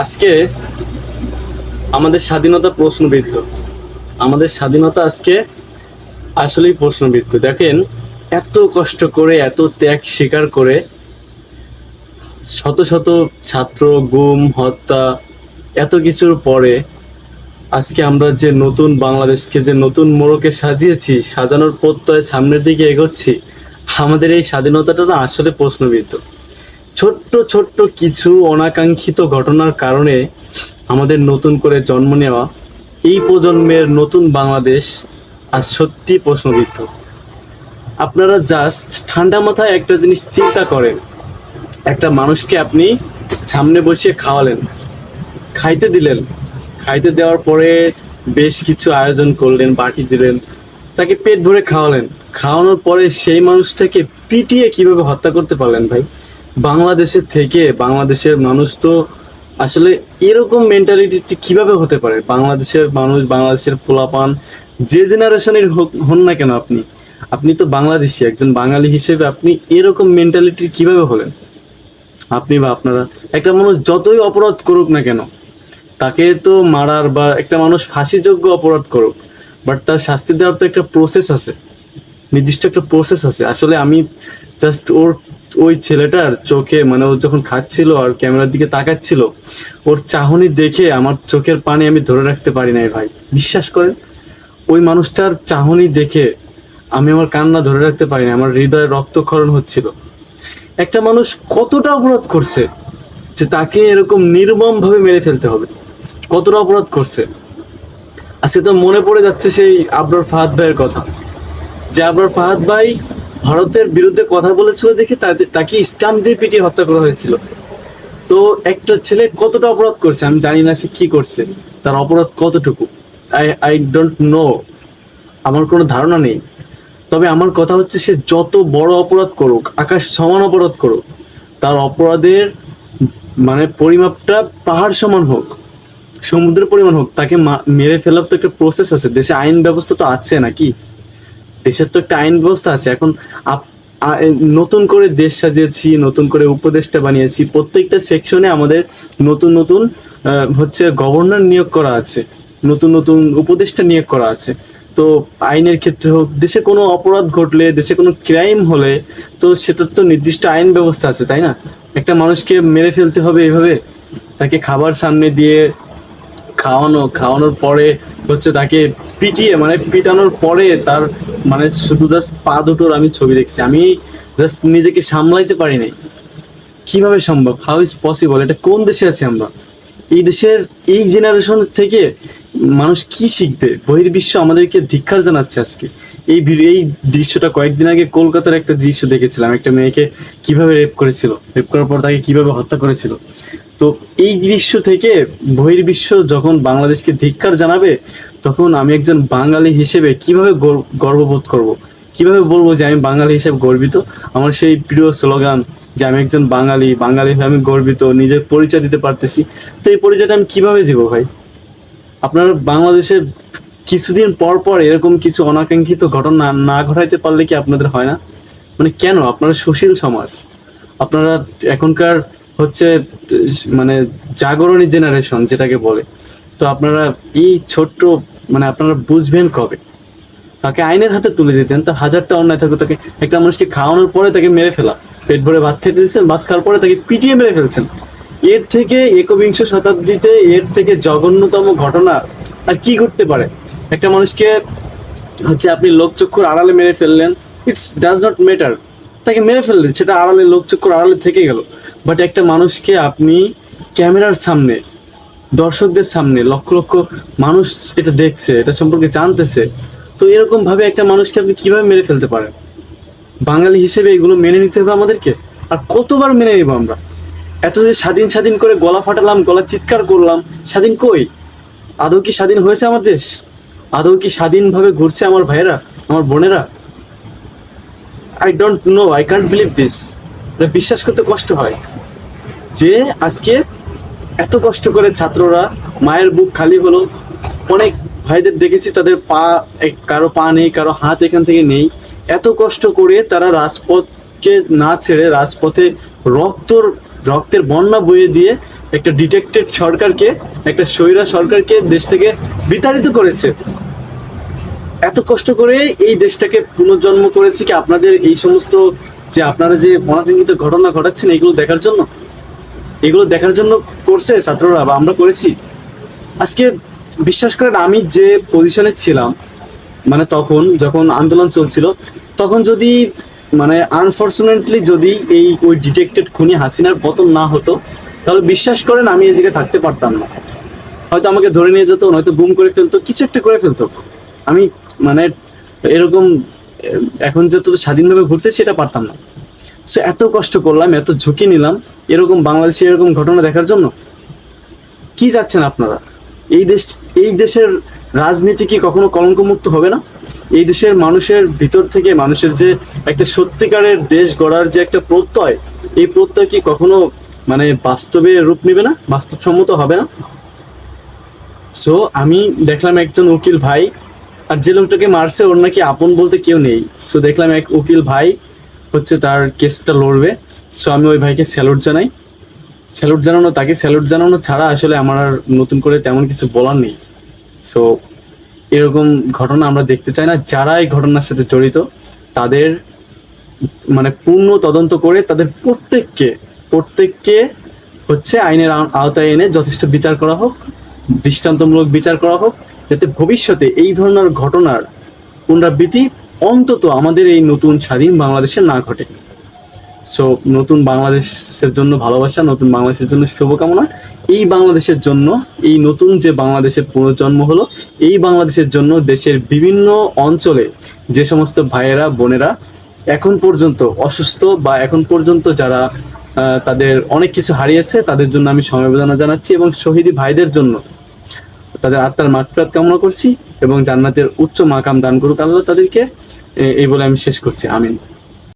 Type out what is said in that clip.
আজকে আমাদের স্বাধীনতা প্রশ্নবিদ্ধ। আমাদের স্বাধীনতা আজকে আসলেই প্রশ্নবিদ্ধ। দেখেন, এত কষ্ট করে, এত ত্যাগ স্বীকার করে শত শত ছাত্র গুম, হত্যা, এত কিছুর পরে আজকে আমরা যে নতুন বাংলাদেশকে, যে নতুন মোড়কে সাজিয়েছি, সাজানোর প্রত্যয় সামনের দিকে এগোচ্ছি, আমাদের এই স্বাধীনতাটা না আসলে প্রশ্নবিদ্ধ। ছোট্ট ছোট্ট কিছু অনাকাঙ্ক্ষিত ঘটনার কারণে আমাদের নতুন করে জন্ম নেওয়া এই প্রজন্মের নতুন বাংলাদেশ আজ সত্যি প্রশ্নবিদ্ধ। আপনারা জাস্ট ঠান্ডা মাথায় একটা জিনিস চিন্তা করেন। একটা মানুষকে আপনি সামনে বসিয়ে খাওয়ালেন, খাইতে দিলেন, খাইতে দেওয়ার পরে বেশ কিছু আয়োজন করলেন, বাটি দিলেন, তাকে পেট ভরে খাওয়ালেন। খাওয়ানোর পরে সেই মানুষটাকে পিটিয়ে কিভাবে হত্যা করতে পারলেন ভাই? বাংলাদেশের থেকে, বাংলাদেশের মানুষ তো আসলে এরকম মেন্টালিটি কিভাবে হতে পারে? বাংলাদেশের মানুষ, বাংলাদেশের পোলাপান, যে জেনারেশনের হন না কেন, আপনি আপনি তো বাংলাদেশি, একজন বাঙালি হিসেবে আপনি এরকম মেন্টালিটির কিভাবে হলেন? আপনি বা আপনারা, একটা মানুষ যতই অপরাধ করুক না কেন, তাকে তো মারার, বা একটা মানুষ ফাঁসিযোগ্য অপরাধ করুক, বাট তার শাস্তি দেওয়ার তো একটা প্রসেস আছে, নির্দিষ্ট একটা প্রসেস আছে। আসলে আমি জাস্ট ওই ছেলেটার চোখে, মানে ও যখন খাচ্ছিল আর ক্যামেরার দিকে তাকাচ্ছিল, ওর চাহনি দেখে আমার চোখের পানি আমি ধরে রাখতে পারি নাই ভাই। বিশ্বাস করেন, ওই মানুষটার চাহনি দেখে আমি আমার কান্না ধরে রাখতে পারি না, আমার হৃদয়ে রক্তক্ষরণ হচ্ছিল। একটা মানুষ কতটা অপরাধ করছে যে তাকে এরকম নির্মম ভাবে মেরে ফেলতে হবে? কতটা অপরাধ করছে? আজকে তো মনে পড়ে যাচ্ছে সেই আবরার ফাহাদ ভাইয়ের কথা, যে আবরার ফাহাদ ভাই ভারতের বিরুদ্ধে কথা বলেছিল দেখে তাকে স্টাম্প দিয়ে পিটিয়ে হত্যা করা হয়েছিল। তো একটা ছেলে কতটা অপরাধ করছে আমি জানি না, সে কি করছে, তার অপরাধ কতটুকু, আই ডোন্ট নো, আমার কোনো ধারণা নেই। তবে আমার কথা হচ্ছে, সে যত বড় অপরাধ করুক, আকাশ সমান অপরাধ করুক, তার অপরাধের মানে পরিমাপটা পাহাড় সমান হোক, সমুদ্রের পরিমাণ হোক, তাকে মেরে ফেলার তো একটা প্রসেস আছে। দেশে আইন ব্যবস্থা তো আছে নাকি? দেশের তো একটা আইন ব্যবস্থা আছে। এখন নতুন করে দেশ সাজিয়েছি, নতুন করে উপদেষ্টা বানিয়েছি, প্রত্যেকটা সেকশনে আমাদের নতুন নতুন হচ্ছে গভর্নর নিয়োগ করা আছে, নতুন নতুন উপদেষ্টা নিয়োগ করা আছে। তো আইনের ক্ষেত্রে হোক, দেশে কোনো অপরাধ ঘটলে, দেশে কোনো ক্রাইম হলে, তো সেটার তো নির্দিষ্ট আইন ব্যবস্থা আছে, তাই না? একটা মানুষকে মেরে ফেলতে হবে এভাবে, তাকে খাবার সামনে দিয়ে খাওয়ানোর পরে হচ্ছে তাকে পিটিয়ে, মানে পিটানোর পরে তার, মানে শুধু জাস্ট পা দুটোর আমি ছবি দেখছি, আমি জাস্ট নিজেকে সামলাইতে পারি নাই। কিভাবে সম্ভব? How is possible? এটা কোন দেশে আছে আমরা? এই দেশের এই জেনারেশন থেকে মানুষ কি শিখবে? বহির্বিশ্ব আমাদেরকে ধিক্কার জানাচ্ছে আজকে। এই দৃশ্যটা কয়েকদিন আগে কলকাতার একটা দৃশ্য দেখেছিলাম, একটা মেয়েকে কিভাবে রেপ করেছিল, রেপ করার পর তাকে কিভাবে হত্যা করেছিল। তো এই দৃশ্য থেকে বহির্বিশ্ব যখন বাংলাদেশকে ধিক্কার জানাবে, তখন আমি একজন বাঙালি হিসেবে কিভাবে গর্ববোধ করব? কিভাবে বলবো যে আমি বাঙালি হিসেবে গর্বিত? আমার সেই প্রিয় স্লোগান যে আমি একজন বাঙালি, বাঙালি হয়ে আমি গর্বিত, নিজের পরিচয় দিতে পারতেছি, তো এই পরিচয়টা আমি কিভাবে দিব ভাই? আপনার বাংলাদেশের কিছুদিন পর পর এরকম কিছু অনাকাঙ্ক্ষিত ঘটনা না ঘটাইতে পারলে কি আপনাদের হয় না? মানে কেন? আপনারা সুশীল সমাজ, আপনারা এখনকার হচ্ছে মানে জাগরণী জেনারেশন যেটাকে বলে, তো আপনারা এই ছোট্ট, মানে আপনারা বুঝবেন কবে? তাকে আইনের হাতে তুলে দিতেন, তার হাজারটা অন্যায় থাকতো, তাকে একটা মানুষকে খাওয়ানোর পরে তাকে মেরে ফেলা, পেট ভরে ভাত খেতে দিচ্ছেন, ভাত খাওয়ার পরে তাকে পিটিয়ে মেরে ফেলছেন। এর থেকে একবিংশ শতাব্দীতে এর থেকে জঘন্যতম ঘটনা আর কি ঘটতে পারে? একটা মানুষকে হচ্ছে আপনি লোকচক্ষুর আড়ালে মেরে ফেললেন, ইটস ডাজ নট ম্যাটার, তাকে মেরে ফেললেন, সেটা আড়ালে, লোকচক্ষুর আড়ালে থেকে গেল। বাট একটা মানুষকে আপনি ক্যামেরার সামনে, দর্শকদের সামনে, লক্ষ লক্ষ মানুষ এটা দেখছে, এটা সম্পর্কে জানতেছে, তো এরকম ভাবে একটা মানুষকে আপনি কিভাবে মেরে ফেলতে পারেন? বাঙালি হিসেবে এগুলো মেনে নিতে হবে আমাদেরকে। আর কতবার মেনে নিব আমরা? এত যে স্বাধীন স্বাধীন করে গলা ফাটালাম, গলা চিৎকার করলাম, স্বাধীন কই? আদৌ কি স্বাধীন হয়েছে আমার দেশ? আদৌ কি স্বাধীনভাবে ঘুরছে আমার ভাইয়েরা, আমার বোনেরা? I don't know, I can't believe this. এটা বিশ্বাস করতে কষ্ট হয় যে আজকে এত কষ্ট করে ছাত্ররা, মায়ের বুক খালি হলো। অনেক ভাইদের দেখেছি তাদের পা, কারো পা নেই, কারো হাত এখান থেকে নেই। এত কষ্ট করে তারা রাজপথকে না ছেড়ে রাজপথে রক্তর রক্তের বন্যা বইয়ে দিয়ে একটা ডিটেক্টেড সরকারকে, একটা স্বৈরা সরকারকে দেশ থেকে বিতাড়িত করেছে। এত কষ্ট করে এই দেশটাকে পুনর্জন্ম করেছে কি আপনাদের এই সমস্ত যে আপনারা যে অনাকাঙ্ক্ষিত ঘটনা ঘটাচ্ছেন এগুলো দেখার জন্য? এগুলো দেখার জন্য করছে ছাত্ররা বা আমরা করেছি? আজকে বিশ্বাস করেন আমি যে পজিশনে ছিলাম, মানে তখন যখন আন্দোলন চলছিল, তখন যদি মানে আনফর্চুনেটলি যদি ওই ডিটেক্টেড খুনি হাসিনার পতন না হতো, তাহলে বিশ্বাস করেন আমি এই জায়গায় থাকতে পারতাম না। হয়তো আমাকে ধরে নিয়ে যেত, নয়তো গুম করে ফেলতো, কিছু একটা করে ফেলতো। আমি মানে এরকম এখন যে তো স্বাধীনভাবে ঘুরতে সেটা পারতাম না। সো এত কষ্ট করলাম, এত ঝুঁকি নিলাম এরকম বাংলাদেশে এরকম ঘটনা দেখার জন্য। কি যাচ্ছেন আপনারা? এই দেশ, এই দেশের রাজনীতি কি কখনো কলঙ্কমুক্ত হবে না? এই দেশের মানুষের ভিতর থেকে মানুষের যে একটা সত্যিকারের দেশ গড়ার যে একটা প্রত্যয়, এই প্রত্যয় কি কখনো মানে বাস্তবে রূপ নেবে না, বাস্তবসম্মত হবে না? সো আমি দেখলাম একজন উকিল ভাই, আর যে লোকটাকে মারছে ওর নাকি আপন বলতে কেউ নেই। সো দেখলাম এক উকিল ভাই হচ্ছে তার কেসটা লড়বে। সো আমি ওই ভাইকে স্যালুট জানাই। তাকে স্যালুট জানানো ছাড়া আসলে আমার আর নতুন করে তেমন কিছু বলার নেই। সো এরকম ঘটনা আমরা দেখতে চাই না। যারা এই ঘটনার সাথে জড়িত তাদের মানে পূর্ণ তদন্ত করে তাদের প্রত্যেককে হচ্ছে আইনের আওতায় এনে যথেষ্ট বিচার করা হোক, দৃষ্টান্তমূলক বিচার করা হোক, যাতে ভবিষ্যতে এই ধরনের ঘটনার পুনরাবৃত্তি অন্তত আমাদের এই নতুন স্বাধীন বাংলাদেশে না ঘটে। সো নতুন বাংলাদেশের জন্য ভালোবাসা, নতুন বাংলাদেশের জন্য শুভকামনা। এই বাংলাদেশের জন্য, এই নতুন যে বাংলাদেশের পুনর্জন্ম হলো, এই বাংলাদেশের জন্য দেশের বিভিন্ন অঞ্চলে যে সমস্ত ভাইয়েরা বোনেরা এখন পর্যন্ত অসুস্থ বা এখন পর্যন্ত যারা তাদের অনেক কিছু হারিয়েছে, তাদের জন্য আমি সমবেদনা জানাচ্ছি এবং শহীদি ভাইদের জন্য তাদের আত্মার মাগফিরাত কামনা করছি এবং জান্নাতের উচ্চ মাকাম দান করুক আল্লাহ তাদেরকে। এই বলে আমি শেষ করছি। আমিন।